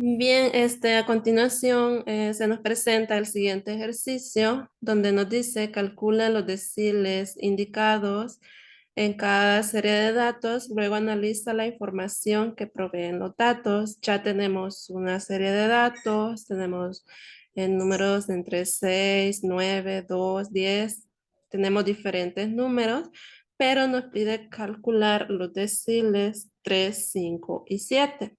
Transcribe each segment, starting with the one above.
Bien, a continuación se nos presenta el siguiente ejercicio donde nos dice calcula los deciles indicados en cada serie de datos, luego analiza la información que proveen los datos. Ya tenemos una serie de datos, tenemos números entre 6, 9, 2, 10, tenemos diferentes números, pero nos pide calcular los deciles 3, 5 y 7.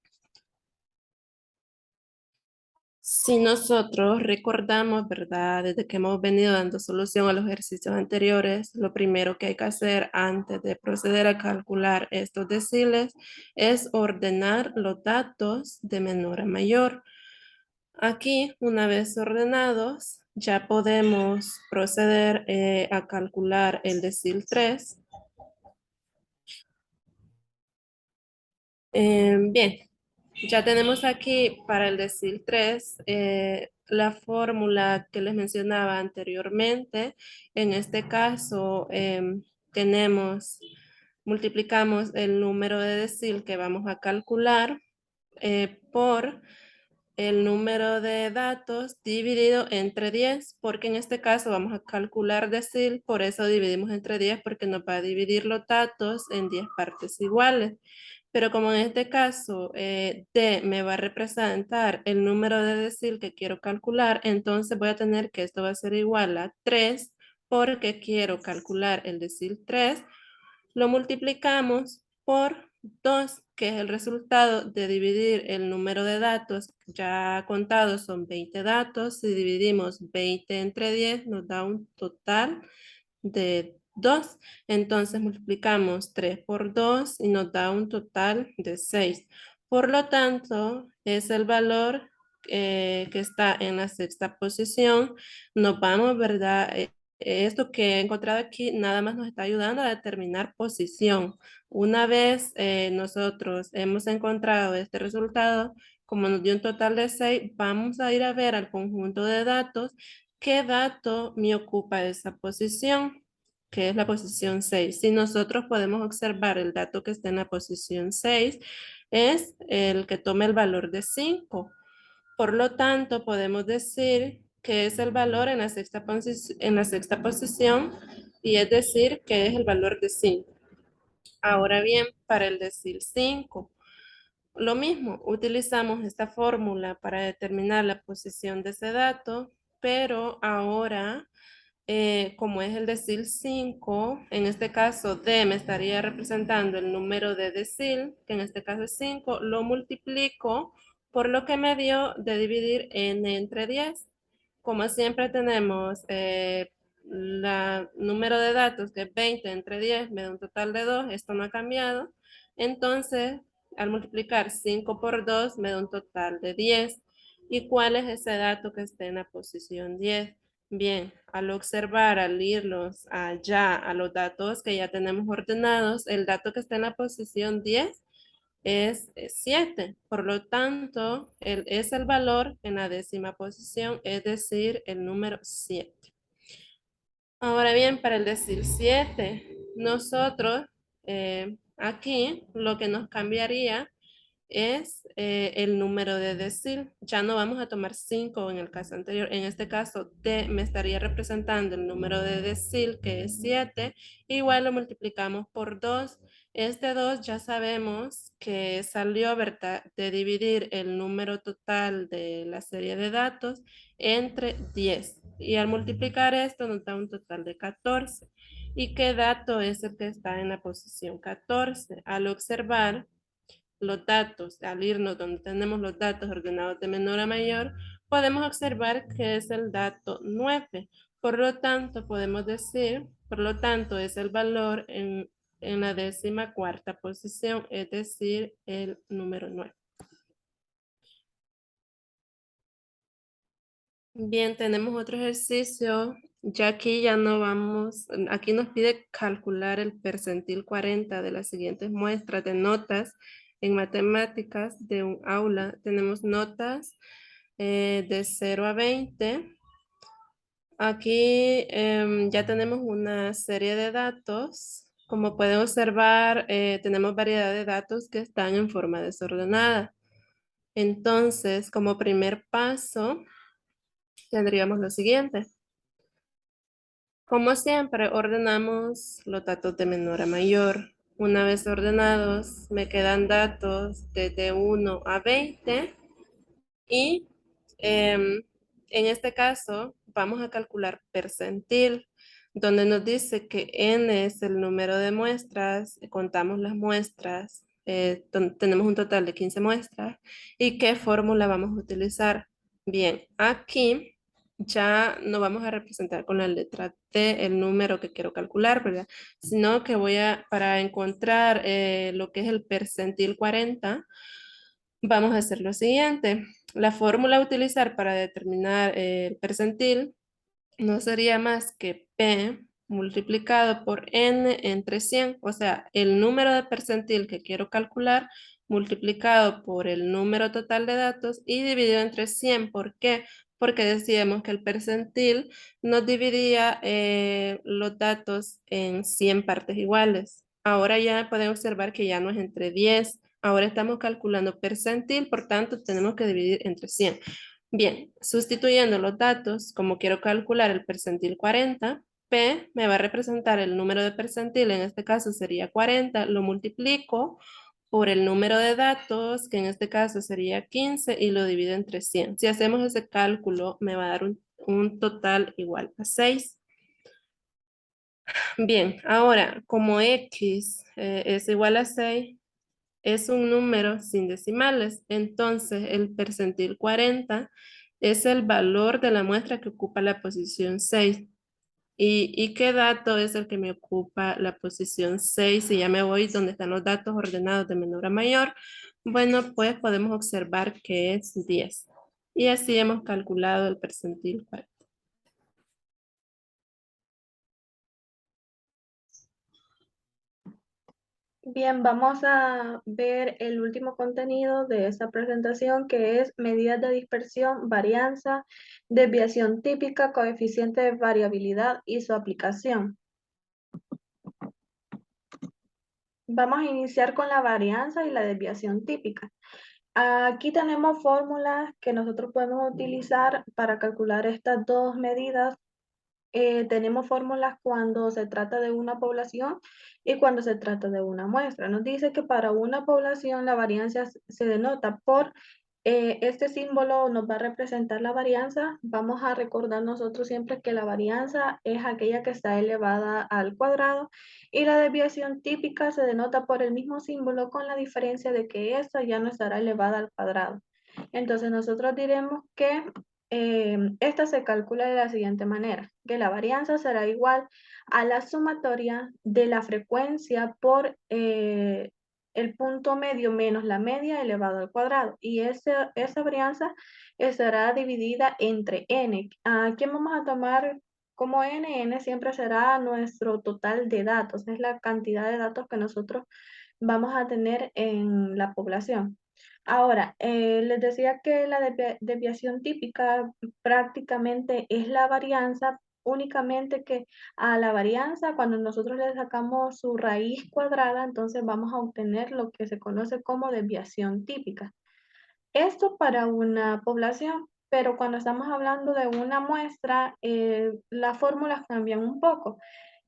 Si nosotros recordamos, ¿verdad? Desde que hemos venido dando solución a los ejercicios anteriores, lo primero que hay que hacer antes de proceder a calcular estos deciles es ordenar los datos de menor a mayor. Aquí, una vez ordenados, ya podemos proceder a calcular el decil 3. Bien, ya tenemos aquí para el decil 3 la fórmula que les mencionaba anteriormente. En este caso, multiplicamos el número de decil que vamos a calcular por el número de datos dividido entre 10, porque en este caso vamos a calcular decil, por eso dividimos entre 10, porque nos va a dividir los datos en 10 partes iguales. Pero como en este caso D me va a representar el número de decil que quiero calcular, entonces voy a tener que esto va a ser igual a 3 porque quiero calcular el decil 3. Lo multiplicamos por 2, que es el resultado de dividir el número de datos ya contados, son 20 datos. Si dividimos 20 entre 10 nos da un total de 2. Entonces multiplicamos 3 por 2 y nos da un total de 6. Por lo tanto, es el valor que está en la sexta posición. Nos vamos, ¿verdad? Esto que he encontrado aquí nada más nos está ayudando a determinar posición. Una vez nosotros hemos encontrado este resultado, como nos dio un total de 6, vamos a ir a ver al conjunto de datos qué dato me ocupa esa posición, que es la posición 6. Si nosotros podemos observar el dato que está en la posición 6, es el que toma el valor de 5. Por lo tanto, podemos decir que es el valor en la sexta posición y es decir que es el valor de 5. Ahora bien, para el decir 5, lo mismo, utilizamos esta fórmula para determinar la posición de ese dato, pero ahora, como es el decil 5, en este caso D me estaría representando el número de decil, que en este caso es 5, lo multiplico por lo que me dio de dividir n entre 10. Como siempre tenemos el número de datos que es 20 entre 10 me da un total de 2, esto no ha cambiado. Entonces, al multiplicar 5 por 2 me da un total de 10. ¿Y cuál es ese dato que esté en la posición 10? Bien, al observar, al irnos allá a los datos que ya tenemos ordenados, el dato que está en la posición 10 es 7. Por lo tanto, es el valor en la décima posición, es decir, el número 7. Ahora bien, para el decir 7, nosotros aquí lo que nos cambiaría es el número de decil. Ya no vamos a tomar 5 en el caso anterior. En este caso, D me estaría representando el número de decil, que es 7. Igual lo multiplicamos por 2. Este 2 ya sabemos que salió, ¿verdad?, de dividir el número total de la serie de datos entre 10. Y al multiplicar esto nos da un total de 14. ¿Y qué dato es el que está en la posición 14? Al observar los datos, al irnos donde tenemos los datos ordenados de menor a mayor, podemos observar que es el dato 9. Por lo tanto, podemos decir, por lo tanto, es el valor en la décima cuarta posición, es decir, el número 9. Bien, tenemos otro ejercicio. Ya aquí ya no vamos, aquí nos pide calcular el percentil 40 de las siguientes muestras de notas en matemáticas de un aula. Tenemos notas de 0 a 20. Aquí ya tenemos una serie de datos. Como pueden observar, tenemos variedad de datos que están en forma desordenada. Entonces, como primer paso, tendríamos lo siguiente. Como siempre, ordenamos los datos de menor a mayor. Una vez ordenados, me quedan datos desde 1 a 20 y en este caso vamos a calcular percentil, donde nos dice que n es el número de muestras, contamos las muestras, tenemos un total de 15 muestras y qué fórmula vamos a utilizar. Bien, aquí ya no vamos a representar con la letra T el número que quiero calcular, ¿verdad? Sino que para encontrar lo que es el percentil 40, vamos a hacer lo siguiente. La fórmula a utilizar para determinar el percentil no sería más que P multiplicado por N entre 100, o sea, el número de percentil que quiero calcular multiplicado por el número total de datos y dividido entre 100. ¿Por qué? Porque decíamos que el percentil nos dividía los datos en 100 partes iguales. Ahora ya pueden observar que ya no es entre 10, ahora estamos calculando percentil, por tanto tenemos que dividir entre 100. Bien, sustituyendo los datos, como quiero calcular el percentil 40, P me va a representar el número de percentil, en este caso sería 40, lo multiplico por el número de datos, que en este caso sería 15, y lo divido entre 100. Si hacemos ese cálculo, me va a dar un total igual a 6. Bien, ahora, como X es igual a 6, es un número sin decimales, entonces el percentil 40 es el valor de la muestra que ocupa la posición 6. ¿Y qué dato es el que me ocupa la posición 6? Si ya me voy donde están los datos ordenados de menor a mayor, bueno, pues podemos observar que es 10. Y así hemos calculado el percentil 40. Bien, vamos a ver el último contenido de esta presentación, que es medidas de dispersión, varianza, desviación típica, coeficiente de variabilidad y su aplicación. Vamos a iniciar con la varianza y la desviación típica. Aquí tenemos fórmulas que nosotros podemos utilizar para calcular estas dos medidas. Tenemos fórmulas cuando se trata de una población y cuando se trata de una muestra. Nos dice que para una población la varianza se denota por este símbolo, nos va a representar la varianza. Vamos a recordar nosotros siempre que la varianza es aquella que está elevada al cuadrado y la desviación típica se denota por el mismo símbolo con la diferencia de que esta ya no estará elevada al cuadrado. Entonces nosotros diremos que esta se calcula de la siguiente manera, que la varianza será igual a la sumatoria de la frecuencia por el punto medio menos la media elevado al cuadrado. Y esa varianza estará dividida entre n. ¿A quién vamos a tomar como n? N siempre será nuestro total de datos, es la cantidad de datos que nosotros vamos a tener en la población. Ahora, les decía que la desviación típica prácticamente es la varianza, únicamente que a la varianza, cuando nosotros le sacamos su raíz cuadrada, entonces vamos a obtener lo que se conoce como desviación típica. Esto para una población, pero cuando estamos hablando de una muestra, las fórmulas cambian un poco.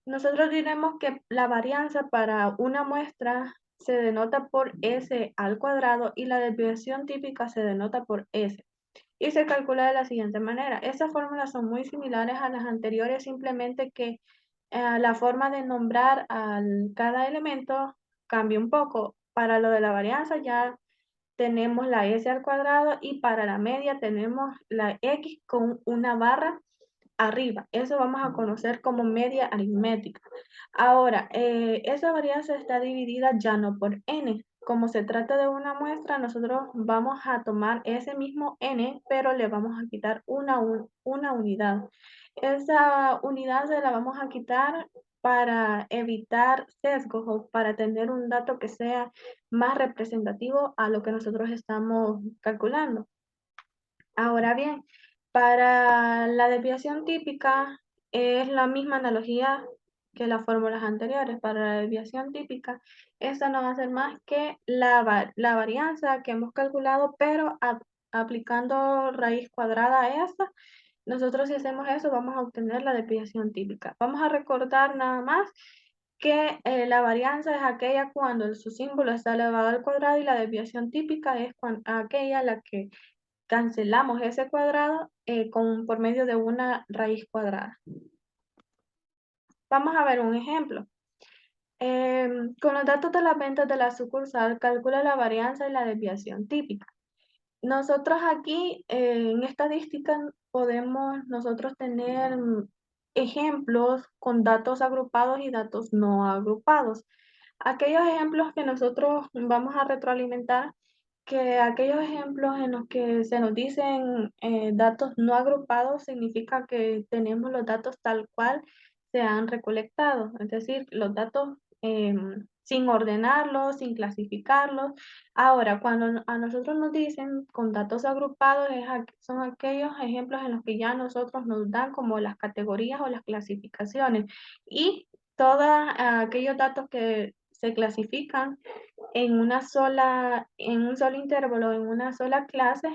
Nosotros diremos que la varianza para una muestra se denota por S al cuadrado y la desviación típica se denota por S. Y se calcula de la siguiente manera. Estas fórmulas son muy similares a las anteriores, simplemente que la forma de nombrar a cada elemento cambia un poco. Para lo de la varianza ya tenemos la S al cuadrado y para la media tenemos la X con una barra arriba. Eso vamos a conocer como media aritmética. Ahora, esa varianza está dividida ya no por n. Como se trata de una muestra, nosotros vamos a tomar ese mismo n, pero le vamos a quitar una unidad. Esa unidad se la vamos a quitar para evitar sesgos o para tener un dato que sea más representativo a lo que nosotros estamos calculando. Ahora bien, para la desviación típica es la misma analogía que las fórmulas anteriores. Para la desviación típica, esta no va a ser más que la varianza que hemos calculado, pero aplicando raíz cuadrada a esta. Nosotros, si hacemos eso, vamos a obtener la desviación típica. Vamos a recordar nada más que la varianza es aquella cuando su símbolo está elevado al cuadrado, y la desviación típica es aquella la que cancelamos ese cuadrado por medio de una raíz cuadrada. Vamos a ver un ejemplo. Con los datos de las ventas de la sucursal, calcula la varianza y la desviación típica. Nosotros aquí en estadística podemos nosotros tener ejemplos con datos agrupados y datos no agrupados. Aquellos ejemplos que nosotros vamos a retroalimentar, que aquellos ejemplos en los que se nos dicen datos no agrupados, significa que tenemos los datos tal cual se han recolectado, es decir, los datos sin ordenarlos, sin clasificarlos. Ahora, cuando a nosotros nos dicen con datos agrupados, son aquellos ejemplos en los que ya nosotros nos dan como las categorías o las clasificaciones, y todos aquellos datos que se clasifican en un solo intervalo, en una sola clase,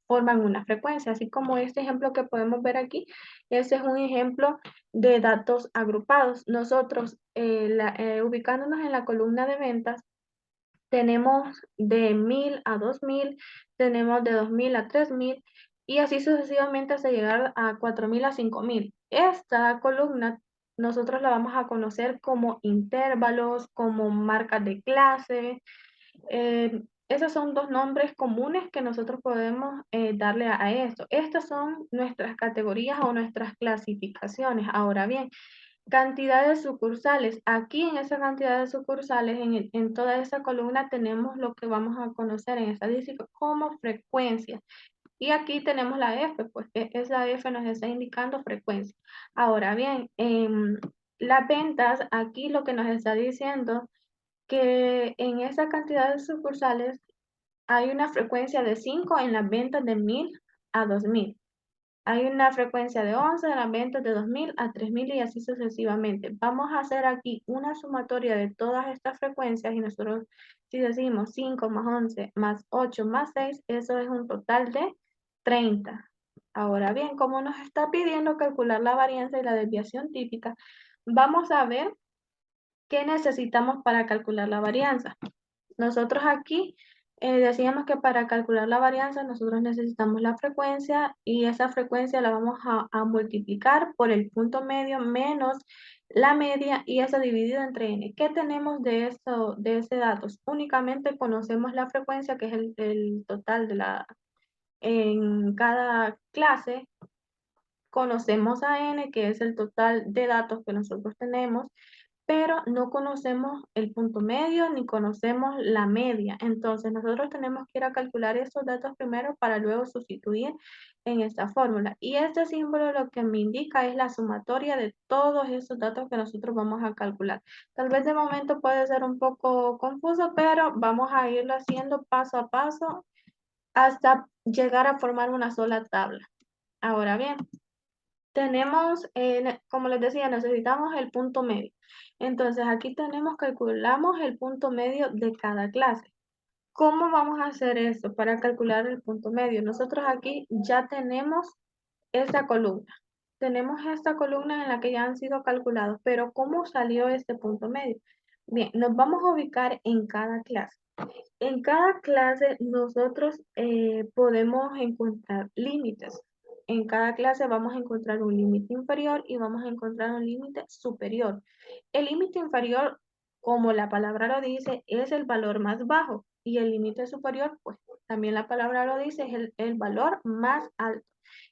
forman una frecuencia, así como este ejemplo que podemos ver aquí. Ese es un ejemplo de datos agrupados. Nosotros, ubicándonos en la columna de ventas, tenemos de 1000 a 2000, tenemos de 2000 a 3000, y así sucesivamente hasta llegar a 4000 a 5000. Esta columna nosotros la vamos a conocer como intervalos, como marcas de clase. Esos son dos nombres comunes que nosotros podemos darle a esto. Estas son nuestras categorías o nuestras clasificaciones. Ahora bien, cantidad de sucursales. Aquí en esa cantidad de sucursales, en toda esa columna, tenemos lo que vamos a conocer en estadística como frecuencia. Y aquí tenemos la F, pues esa F nos está indicando frecuencia. Ahora bien, las ventas, aquí lo que nos está diciendo que en esa cantidad de sucursales hay una frecuencia de 5 en las ventas de 1000 a 2000. Hay una frecuencia de 11 en las ventas de 2000 a 3000, y así sucesivamente. Vamos a hacer aquí una sumatoria de todas estas frecuencias, y nosotros, si decimos 5 más 11 más 8 más 6, eso es un total de 30. Ahora bien, como nos está pidiendo calcular la varianza y la desviación típica, vamos a ver qué necesitamos para calcular la varianza. Nosotros aquí decíamos que para calcular la varianza nosotros necesitamos la frecuencia, y esa frecuencia la vamos a multiplicar por el punto medio menos la media, y eso dividido entre n. ¿Qué tenemos de eso, de ese dato? Únicamente conocemos la frecuencia, que es el total en cada clase. Conocemos a n, que es el total de datos que nosotros tenemos, pero no conocemos el punto medio ni conocemos la media. Entonces, nosotros tenemos que ir a calcular esos datos primero para luego sustituir en esta fórmula. Y este símbolo lo que me indica es la sumatoria de todos esos datos que nosotros vamos a calcular. Tal vez de momento puede ser un poco confuso, pero vamos a irlo haciendo paso a paso hasta llegar a formar una sola tabla. Ahora bien, tenemos, como les decía, necesitamos el punto medio. Entonces, aquí calculamos el punto medio de cada clase. ¿Cómo vamos a hacer esto para calcular el punto medio? Nosotros aquí ya tenemos esta columna. Tenemos esta columna en la que ya han sido calculados, pero ¿cómo salió este punto medio? Bien, nos vamos a ubicar en cada clase. En cada clase nosotros podemos encontrar límites. En cada clase vamos a encontrar un límite inferior y vamos a encontrar un límite superior. El límite inferior, como la palabra lo dice, es el valor más bajo, y el límite superior, pues también la palabra lo dice, es el valor más alto.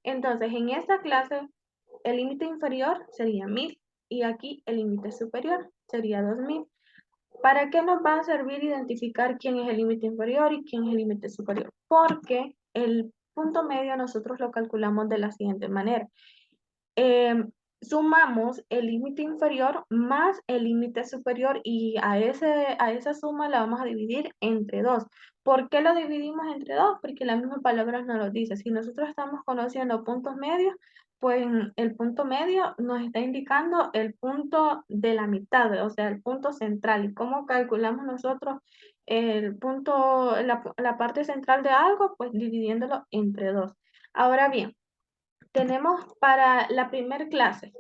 Entonces, en esta clase, el límite inferior sería 1000, y aquí el límite superior sería 2000. ¿Para qué nos va a servir identificar quién es el límite inferior y quién es el límite superior? Porque el punto medio nosotros lo calculamos de la siguiente manera. Sumamos el límite inferior más el límite superior, y a esa suma la vamos a dividir entre 2. ¿Por qué lo dividimos entre 2? Porque la misma palabra nos lo dice. Si nosotros estamos conociendo puntos medios, pues el punto medio nos está indicando el punto de la mitad, o sea, el punto central. ¿Y cómo calculamos nosotros el punto, la parte central de algo? Pues dividiéndolo entre dos. Ahora bien, tenemos para la primer clase,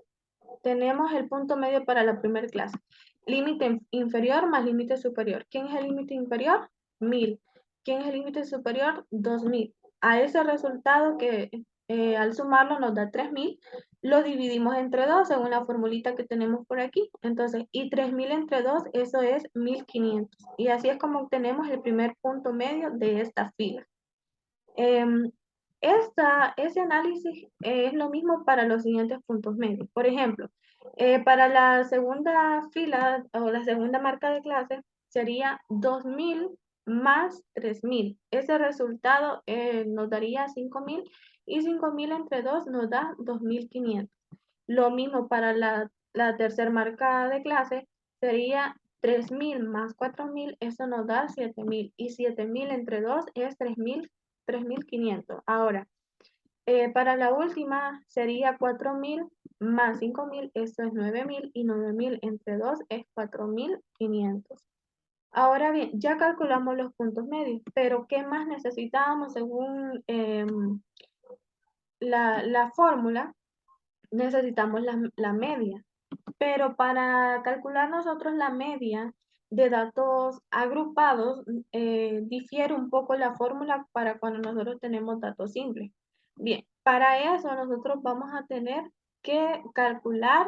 tenemos el punto medio para la primera clase. Límite inferior más límite superior. ¿Quién es el límite inferior? 1000. ¿Quién es el límite superior? 2000. A ese resultado que al sumarlo nos da 3000, lo dividimos entre 2 según la formulita que tenemos por aquí. Entonces, y 3000 entre 2, eso es 1500. Y así es como obtenemos el primer punto medio de esta fila. Em, ese análisis es lo mismo para los siguientes puntos medios. Por ejemplo, para la segunda fila o la segunda marca de clase sería 2000 más 3000. Ese resultado nos daría 5000 y 5000 entre 2 nos da 2500. Lo mismo para la tercera marca de clase sería 3000 más 4000, eso nos da 7000 y 7000 entre 2 es 3500. Ahora, para la última sería 4000 más 5000, eso es 9000 y 9000 entre 2 es 4500. Ahora bien, ya calculamos los puntos medios, pero ¿qué más necesitábamos según la fórmula? Necesitamos la media. Pero para calcular nosotros la media de datos agrupados, difiere un poco la fórmula para cuando nosotros tenemos datos simples. Bien, para eso nosotros vamos a tener que calcular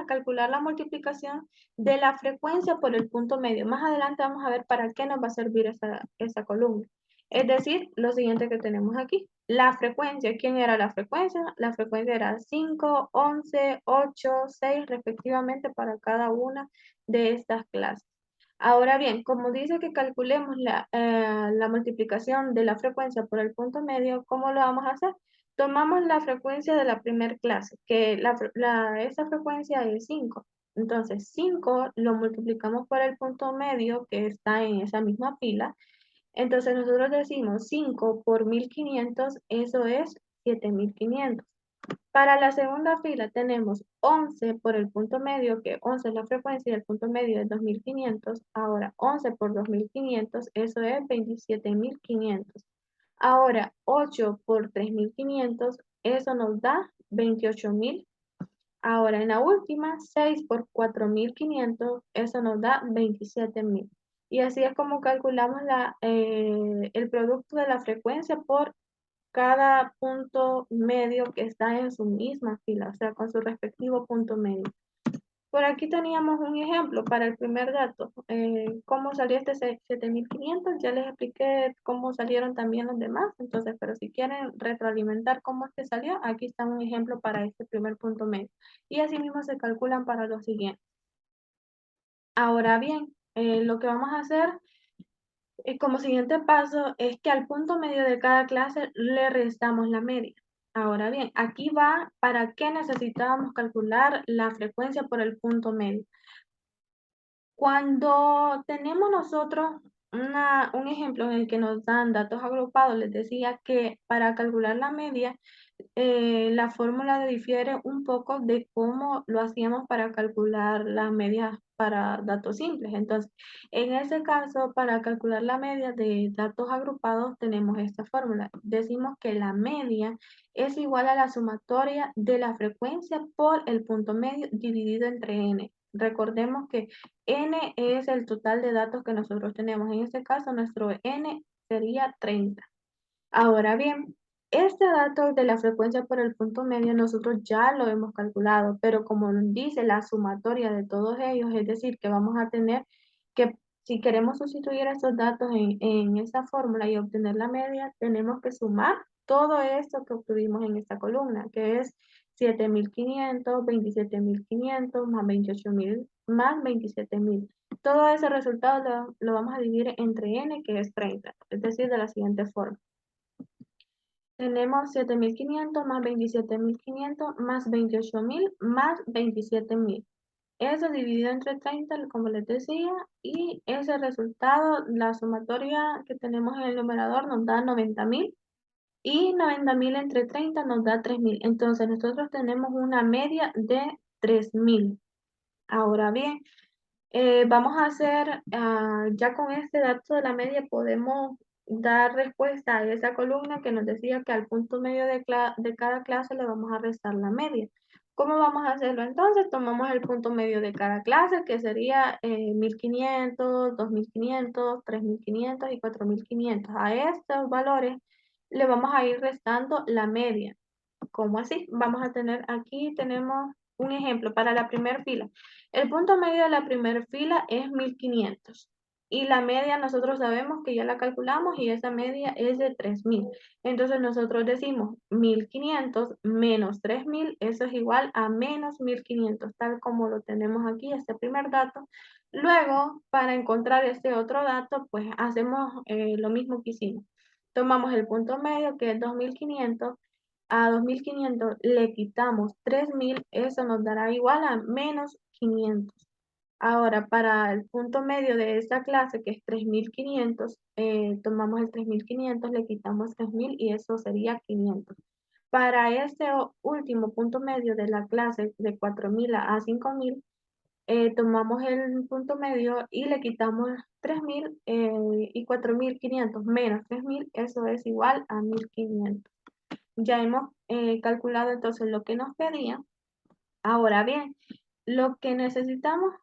calcular la multiplicación de la frecuencia por el punto medio. Más adelante vamos a ver para qué nos va a servir esa columna. Es decir, lo siguiente que tenemos aquí. La frecuencia, ¿quién era la frecuencia? La frecuencia era 5, 11, 8, 6 respectivamente para cada una de estas clases. Ahora bien, como dice que calculemos la multiplicación de la frecuencia por el punto medio, ¿cómo lo vamos a hacer? Tomamos la frecuencia de la primera clase, que esa frecuencia es 5. Entonces, 5 lo multiplicamos por el punto medio que está en esa misma fila. Entonces nosotros decimos 5 por 1500, eso es 7500. Para la segunda fila tenemos 11 por el punto medio, que 11 es la frecuencia y el punto medio es 2500. Ahora 11 por 2500, eso es 27500. Ahora 8 por 3500, eso nos da 28000. Ahora en la última, 6 por 4500, eso nos da 27000. Y así es como calculamos el producto de la frecuencia por cada punto medio que está en su misma fila, o sea, con su respectivo punto medio. Por aquí teníamos un ejemplo para el primer dato. ¿Cómo salió este 7500? Ya les expliqué cómo salieron también los demás. Entonces, pero si quieren retroalimentar cómo es que salió, aquí está un ejemplo para este primer punto medio. Y así mismo se calculan para los siguientes. Ahora bien, lo que vamos a hacer como siguiente paso es que al punto medio de cada clase le restamos la media. Ahora bien, aquí va para qué necesitábamos calcular la frecuencia por el punto medio. Cuando tenemos nosotros un ejemplo en el que nos dan datos agrupados, les decía que para calcular la media, la fórmula difiere un poco de cómo lo hacíamos para calcular la media para datos simples. Entonces, en ese caso, para calcular la media de datos agrupados, tenemos esta fórmula. Decimos que la media es igual a la sumatoria de la frecuencia por el punto medio dividido entre n. Recordemos que n es el total de datos que nosotros tenemos. En este caso, nuestro n sería 30. Ahora bien, este dato de la frecuencia por el punto medio nosotros ya lo hemos calculado, pero como nos dice la sumatoria de todos ellos, es decir, que vamos a tener que, si queremos sustituir estos datos en esa fórmula y obtener la media, tenemos que sumar todo esto que obtuvimos en esta columna, que es 7500, 27500 más 28000 más 27000. Todo ese resultado lo vamos a dividir entre n, que es 30, es decir, de la siguiente forma. Tenemos 7500 más 27500 más 28000 más 27000. Eso dividido entre 30, como les decía, y ese resultado, la sumatoria que tenemos en el numerador nos da 90000 y 90.000 entre 30 nos da 3.000. Entonces nosotros tenemos una media de 3.000. Ahora bien, vamos a hacer, ya con este dato de la media podemos dar respuesta a esa columna que nos decía que al punto medio de cada clase le vamos a restar la media. ¿Cómo vamos a hacerlo? Entonces tomamos el punto medio de cada clase, que sería 1.500, 2.500, 3.500 y 4.500. A estos valores le vamos a ir restando la media. ¿Cómo así? Vamos a tener, aquí tenemos un ejemplo para la primera fila. El punto medio de la primera fila es 1.500 y la media nosotros sabemos que ya la calculamos y esa media es de 3.000. Entonces nosotros decimos 1.500 menos 3.000, eso es igual a menos 1.500, tal como lo tenemos aquí, este primer dato. Luego, para encontrar este otro dato, pues hacemos lo mismo que hicimos. Tomamos el punto medio, que es 2.500, a 2.500 le quitamos 3.000, eso nos dará igual a menos 500. Ahora, para el punto medio de esta clase, que es 3.500, tomamos el 3.500, le quitamos 3.000 y eso sería 500. Para este último punto medio de la clase, de 4.000 a 5.000, tomamos el punto medio y le quitamos 3.000 y 4.500 menos 3.000, eso es igual a 1.500. Ya hemos calculado entonces lo que nos pedía. Ahora bien, lo que necesitamos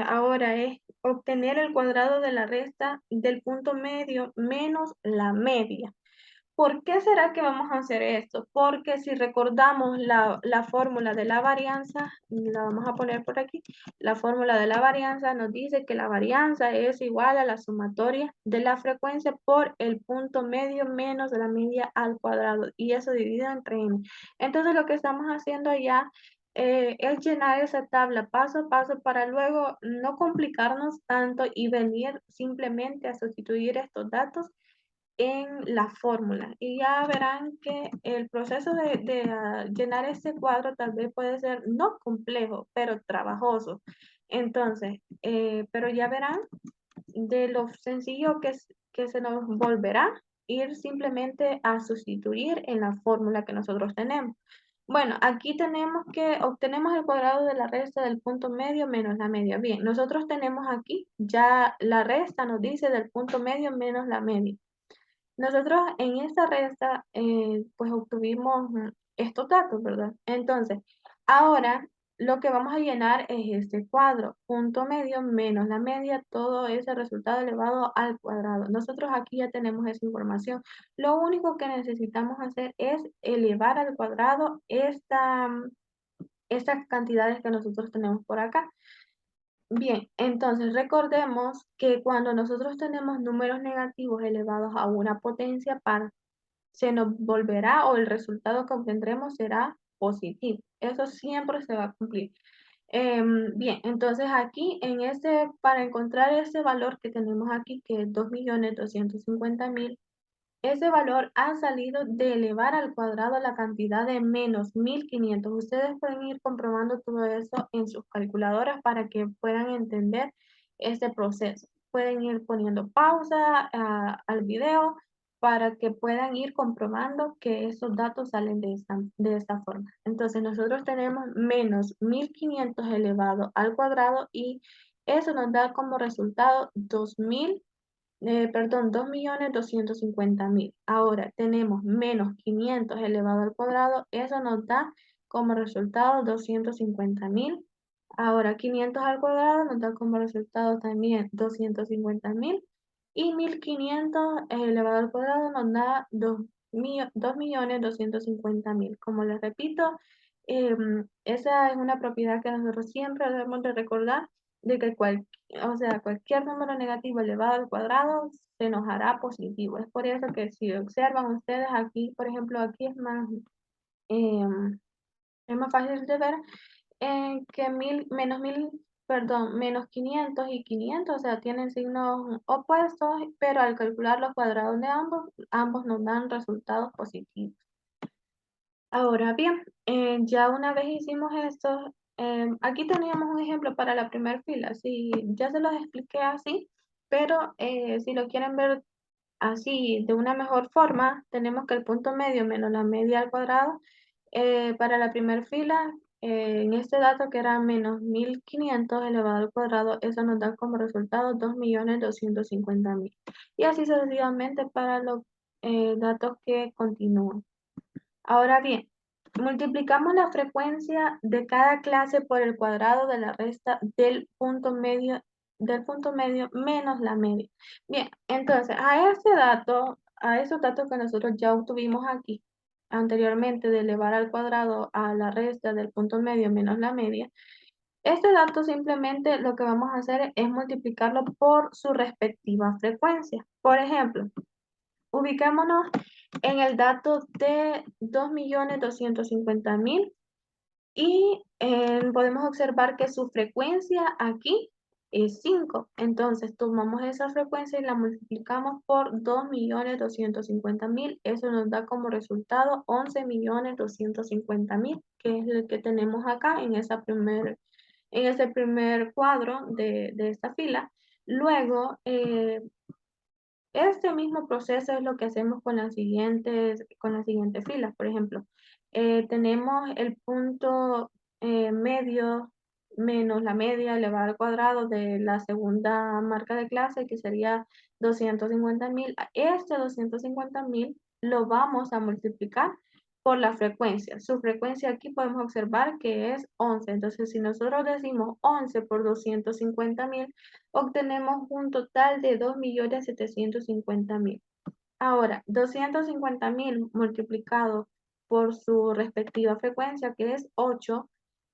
ahora es obtener el cuadrado de la resta del punto medio menos la media. ¿Por qué será que vamos a hacer esto? Porque si recordamos la fórmula de la varianza, la vamos a poner por aquí, la fórmula de la varianza nos dice que la varianza es igual a la sumatoria de la frecuencia por el punto medio menos la media al cuadrado, y eso dividido entre n. Entonces lo que estamos haciendo ya es llenar esa tabla paso a paso para luego no complicarnos tanto y venir simplemente a sustituir estos datos en la fórmula, y ya verán que el proceso de llenar este cuadro tal vez puede ser no complejo, pero trabajoso. Entonces, pero ya verán de lo sencillo que se nos volverá ir simplemente a sustituir en la fórmula que nosotros tenemos. Bueno, aquí tenemos que obtenemos el cuadrado de la resta del punto medio menos la media. Bien, nosotros tenemos aquí ya la resta, nos dice del punto medio menos la media. Nosotros en esta resta, pues obtuvimos estos datos, ¿verdad? Entonces, ahora lo que vamos a llenar es este cuadro, punto medio menos la media, todo ese resultado elevado al cuadrado. Nosotros aquí ya tenemos esa información. Lo único que necesitamos hacer es elevar al cuadrado estas cantidades que nosotros tenemos por acá. Bien, entonces recordemos que cuando nosotros tenemos números negativos elevados a una potencia par, se nos volverá o el resultado que obtendremos será positivo. Eso siempre se va a cumplir. Bien, entonces aquí para encontrar ese valor que tenemos aquí, que es 2.250.000, ese valor ha salido de elevar al cuadrado la cantidad de menos 1.500. Ustedes pueden ir comprobando todo eso en sus calculadoras para que puedan entender este proceso. Pueden ir poniendo pausa al video para que puedan ir comprobando que esos datos salen de esta forma. Entonces nosotros tenemos menos 1.500 elevado al cuadrado y eso nos da como resultado 2.250.000. Ahora tenemos menos 500 elevado al cuadrado, eso nos da como resultado 250.000. Ahora 500 al cuadrado nos da como resultado también 250.000. Y 1.500 elevado al cuadrado nos da 2.250.000. Como les repito, esa es una propiedad que nosotros siempre debemos de recordar, de que o sea, cualquier número negativo elevado al cuadrado se nos hará positivo. Es por eso que si observan ustedes aquí, por ejemplo, aquí es más fácil de ver que menos 500 y 500, o sea, tienen signos opuestos, pero al calcular los cuadrados de ambos nos dan resultados positivos. Ahora bien, ya una vez hicimos esto, aquí teníamos un ejemplo para la primera fila. Sí, ya se los expliqué así, pero si lo quieren ver así de una mejor forma, tenemos que el punto medio menos la media al cuadrado para la primera fila, en este dato que era menos 1500 elevado al cuadrado, eso nos da como resultado 2.250.000. Y así sucesivamente para los datos que continúan. Ahora bien, multiplicamos la frecuencia de cada clase por el cuadrado de la resta del punto medio menos la media. Bien, entonces a esos datos que nosotros ya obtuvimos aquí anteriormente de elevar al cuadrado a la resta del punto medio menos la media, este dato simplemente lo que vamos a hacer es multiplicarlo por su respectiva frecuencia. Por ejemplo, ubiquémonos en el dato de 2.250.000 y podemos observar que su frecuencia aquí es 5. Entonces tomamos esa frecuencia y la multiplicamos por 2.250.000. Eso nos da como resultado 11.250.000, que es el que tenemos acá en ese primer cuadro de esta fila. Luego, este mismo proceso es lo que hacemos con las siguientes filas. Por ejemplo, tenemos el punto medio menos la media elevada al cuadrado de la segunda marca de clase, que sería 250.000. Este 250.000 lo vamos a multiplicar por la frecuencia. Su frecuencia aquí podemos observar que es 11. Entonces, si nosotros decimos 11 por 250.000, obtenemos un total de 2.750.000. Ahora, 250.000 multiplicado por su respectiva frecuencia, que es 8,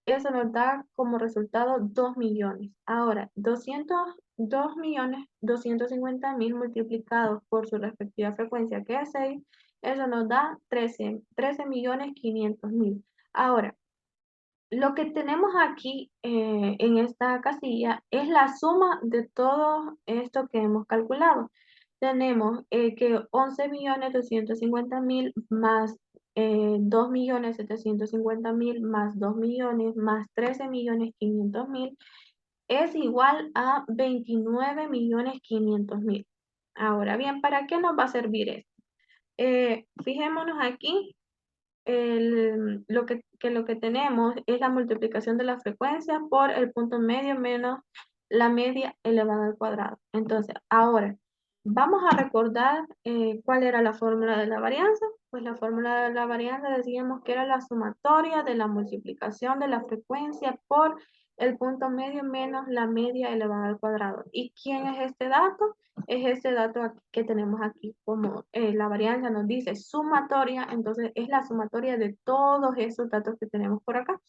eso nos da como resultado 2 millones. Ahora, 2.250.000 multiplicados por su respectiva frecuencia, que es 6, eso nos da 13.500.000. Ahora, lo que tenemos aquí en esta casilla es la suma de todo esto que hemos calculado. Tenemos que 11.250.000 más 2.750.000 más 2 millones más 13.500.000 es igual a 29.500.000. Ahora bien, ¿para qué nos va a servir esto? Fijémonos aquí lo que tenemos es la multiplicación de la frecuencia por el punto medio menos la media elevada al cuadrado. Entonces, ahora, vamos a recordar cuál era la fórmula de la varianza. Pues la fórmula de la varianza decíamos que era la sumatoria de la multiplicación de la frecuencia por el punto medio menos la media elevada al cuadrado. ¿Y quién es este dato? Es este dato que tenemos aquí, como la varianza nos dice sumatoria, entonces es la sumatoria de todos esos datos que tenemos por acá.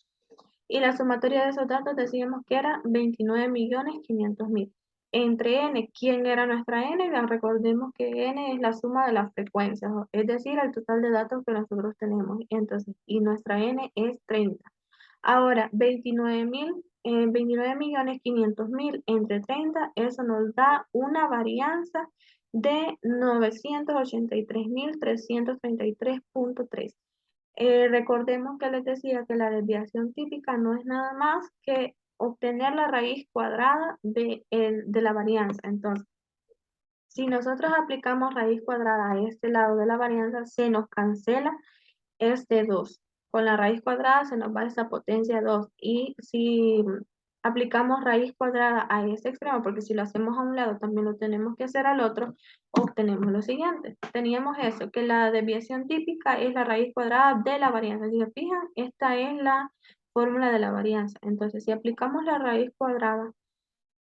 Y la sumatoria de esos datos decíamos que era 29.500.000. Entre n, ¿quién era nuestra n? Recordemos que n es la suma de las frecuencias, es decir, el total de datos que nosotros tenemos. Entonces, y nuestra n es 30. Ahora, 29.500.000 entre 30, eso nos da una varianza de 983.333.3. Recordemos que les decía que la desviación típica no es nada más que obtener la raíz cuadrada de la varianza. Entonces, si nosotros aplicamos raíz cuadrada a este lado de la varianza, se nos cancela este 2. Con la raíz cuadrada se nos va esa potencia 2. Y si aplicamos raíz cuadrada a este extremo, porque si lo hacemos a un lado también lo tenemos que hacer al otro, obtenemos lo siguiente. Teníamos eso, que la desviación típica es la raíz cuadrada de la varianza. Si se fijan, esta es la fórmula de la varianza. Entonces, si aplicamos la raíz cuadrada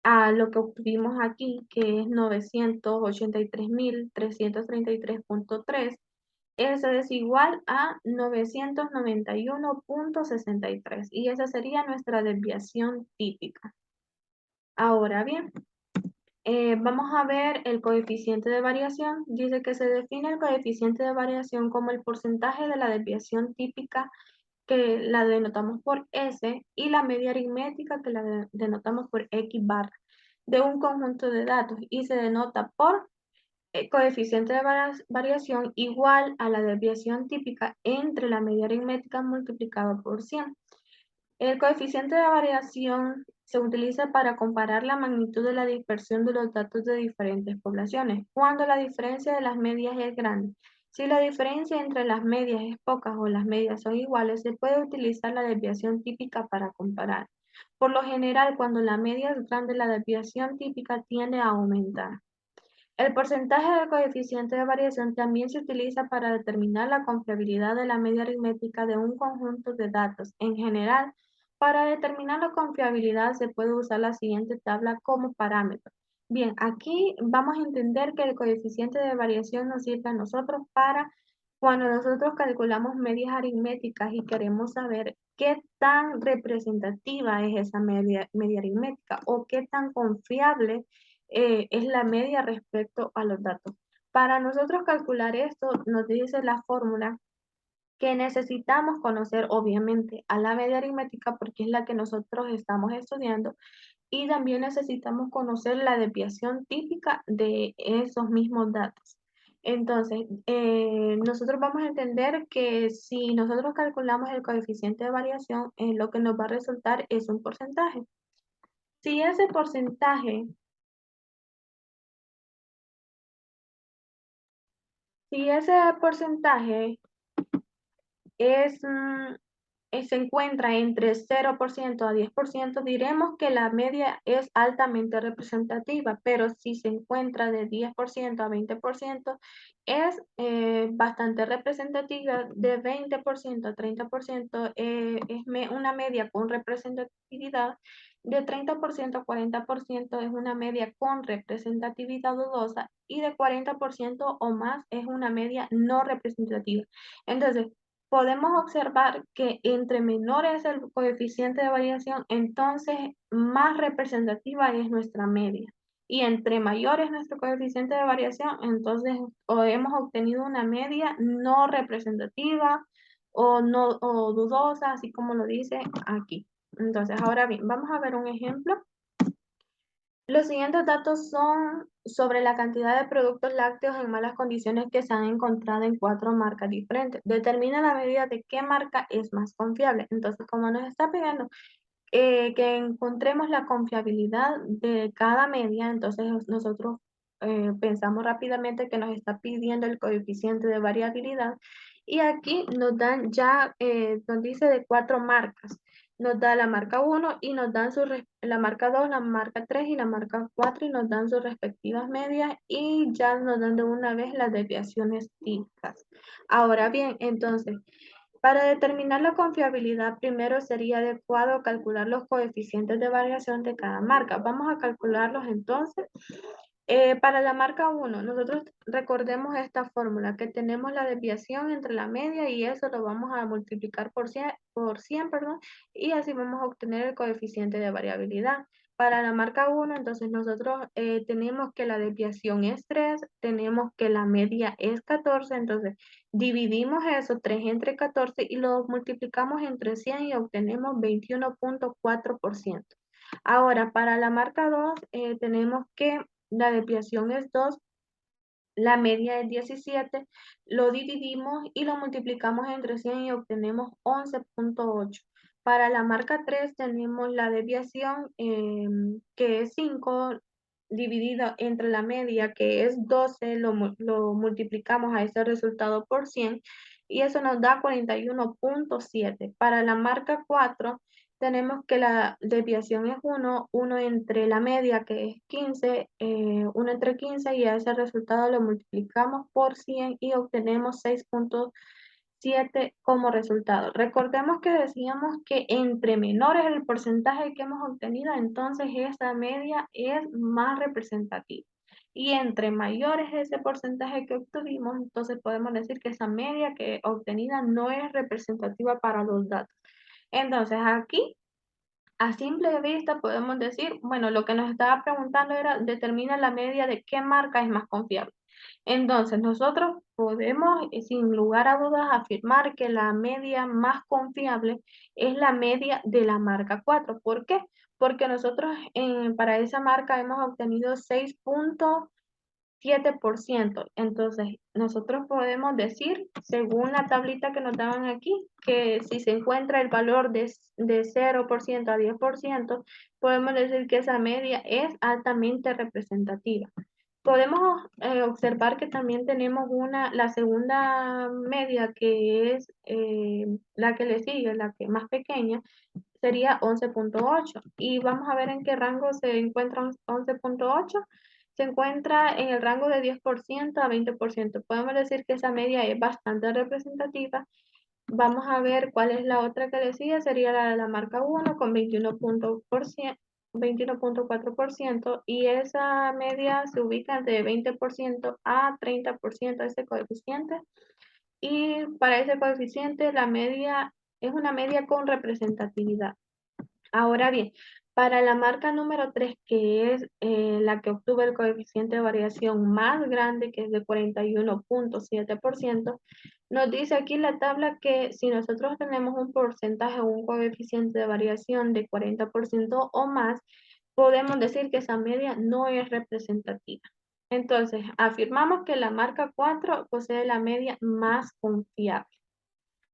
a lo que obtuvimos aquí, que es 983.333.3, eso es igual a 991.63 y esa sería nuestra desviación típica. Ahora bien, vamos a ver el coeficiente de variación. Dice que se define el coeficiente de variación como el porcentaje de la desviación típica que la denotamos por S y la media aritmética que la denotamos por X barra de un conjunto de datos y se denota por coeficiente de variación igual a la desviación típica entre la media aritmética multiplicado por 100. El coeficiente de variación se utiliza para comparar la magnitud de la dispersión de los datos de diferentes poblaciones, cuando la diferencia de las medias es grande. Si la diferencia entre las medias es poca o las medias son iguales, se puede utilizar la desviación típica para comparar. Por lo general, cuando la media es grande, la desviación típica tiende a aumentar. El porcentaje del coeficiente de variación también se utiliza para determinar la confiabilidad de la media aritmética de un conjunto de datos. En general, para determinar la confiabilidad se puede usar la siguiente tabla como parámetro. Bien, aquí vamos a entender que el coeficiente de variación nos sirve a nosotros para cuando nosotros calculamos medias aritméticas y queremos saber qué tan representativa es esa media aritmética o qué tan confiable es la media respecto a los datos. Para nosotros calcular esto, nos dice la fórmula que necesitamos conocer obviamente a la media aritmética porque es la que nosotros estamos estudiando y también necesitamos conocer la desviación típica de esos mismos datos. Entonces, nosotros vamos a entender que si nosotros calculamos el coeficiente de variación, lo que nos va a resultar es un porcentaje. Si ese porcentaje Si ese porcentaje es, se encuentra entre 0% a 10%, diremos que la media es altamente representativa, pero si se encuentra de 10% a 20%, es bastante representativa, de 20% a 30%, una media con representatividad, de 30% a 40% es una media con representatividad dudosa y de 40% o más es una media no representativa. Entonces, podemos observar que entre menor es el coeficiente de variación, entonces más representativa es nuestra media. Y entre mayor es nuestro coeficiente de variación, entonces hemos obtenido una media no representativa o, no, o dudosa, así como lo dice aquí. Entonces, ahora bien, vamos a ver un ejemplo. Los siguientes datos son sobre la cantidad de productos lácteos en malas condiciones que se han encontrado en 4 marcas diferentes. Determina la medida de qué marca es más confiable. Entonces, como nos está pidiendo que encontremos la confiabilidad de cada media, entonces nosotros pensamos rápidamente que nos está pidiendo el coeficiente de variabilidad y aquí nos dan ya, nos dice de 4 marcas. Nos da la marca 1 y nos dan la marca 2, la marca 3 y la marca 4 y nos dan sus respectivas medias y ya nos dan de una vez las desviaciones típicas. Ahora bien, entonces, para determinar la confiabilidad, primero sería adecuado calcular los coeficientes de variación de cada marca. Vamos a calcularlos entonces. Para la marca 1, nosotros recordemos esta fórmula, que tenemos la desviación entre la media y eso lo vamos a multiplicar por 100, perdón, y así vamos a obtener el coeficiente de variabilidad. Para la marca 1, entonces nosotros tenemos que la desviación es 3, tenemos que la media es 14, entonces dividimos eso 3 entre 14 y lo multiplicamos entre 100 y obtenemos 21.4%. Ahora, para la marca 2, tenemos que la desviación es 2, la media es 17, lo dividimos y lo multiplicamos entre 100 y obtenemos 11.8. Para la marca 3 tenemos la desviación que es 5 dividida entre la media que es 12, lo multiplicamos a ese resultado por 100 y eso nos da 41.7. Para la marca 4 tenemos que la desviación es 1, 1 entre la media que es 15, 1 entre 15 y a ese resultado lo multiplicamos por 100 y obtenemos 6.7 como resultado. Recordemos que decíamos que entre menores el porcentaje que hemos obtenido, entonces esa media es más representativa. Y entre mayores ese porcentaje que obtuvimos, entonces podemos decir que esa media que obtenida no es representativa para los datos. Entonces aquí a simple vista podemos decir, bueno, lo que nos estaba preguntando era, determina la media de qué marca es más confiable. Entonces, nosotros podemos, sin lugar a dudas, afirmar que la media más confiable es la media de la marca 4. ¿Por qué? Porque nosotros para esa marca hemos obtenido 6.7 7%. Entonces, nosotros podemos decir, según la tablita que nos daban aquí, que si se encuentra el valor de 0% a 10%, podemos decir que esa media es altamente representativa. Podemos observar que también tenemos la segunda media, que es la que le sigue, la que más pequeña, sería 11.8. Y vamos a ver en qué rango se encuentra 11.8. Se encuentra en el rango de 10% a 20%. Podemos decir que esa media es bastante representativa. Vamos a ver cuál es la otra que le sigue, sería la de la marca 1 con 21.4%, y esa media se ubica de 20% a 30% ese coeficiente. Y para ese coeficiente la media es una media con representatividad. Ahora bien, para la marca número 3, que es la que obtuvo el coeficiente de variación más grande, que es de 41.7%, nos dice aquí la tabla que si nosotros tenemos un porcentaje o un coeficiente de variación de 40% o más, podemos decir que esa media no es representativa. Entonces, afirmamos que la marca 4 posee la media más confiable.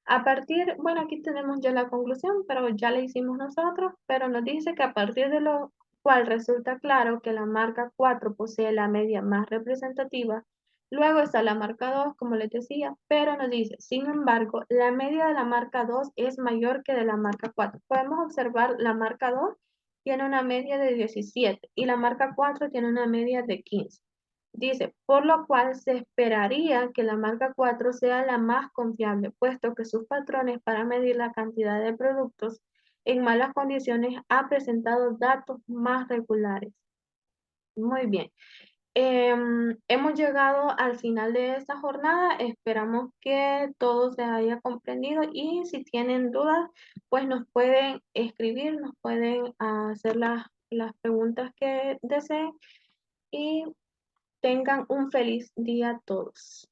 A partir, bueno, aquí tenemos ya la conclusión, pero ya la hicimos nosotros, pero nos dice que a partir de lo cual resulta claro que la marca 4 posee la media más representativa. Luego está la marca 2, como les decía, pero nos dice, sin embargo, la media de la marca 2 es mayor que de la marca 4. Podemos observar la marca 2 tiene una media de 17 y la marca 4 tiene una media de 15. Dice, por lo cual se esperaría que la marca 4 sea la más confiable, puesto que sus patrones para medir la cantidad de productos en malas condiciones ha presentado datos más regulares. Muy bien. Hemos llegado al final de esta jornada. Esperamos que todo se haya comprendido, y si tienen dudas, pues nos pueden escribir, nos pueden hacer las preguntas que deseen, y tengan un feliz día todos.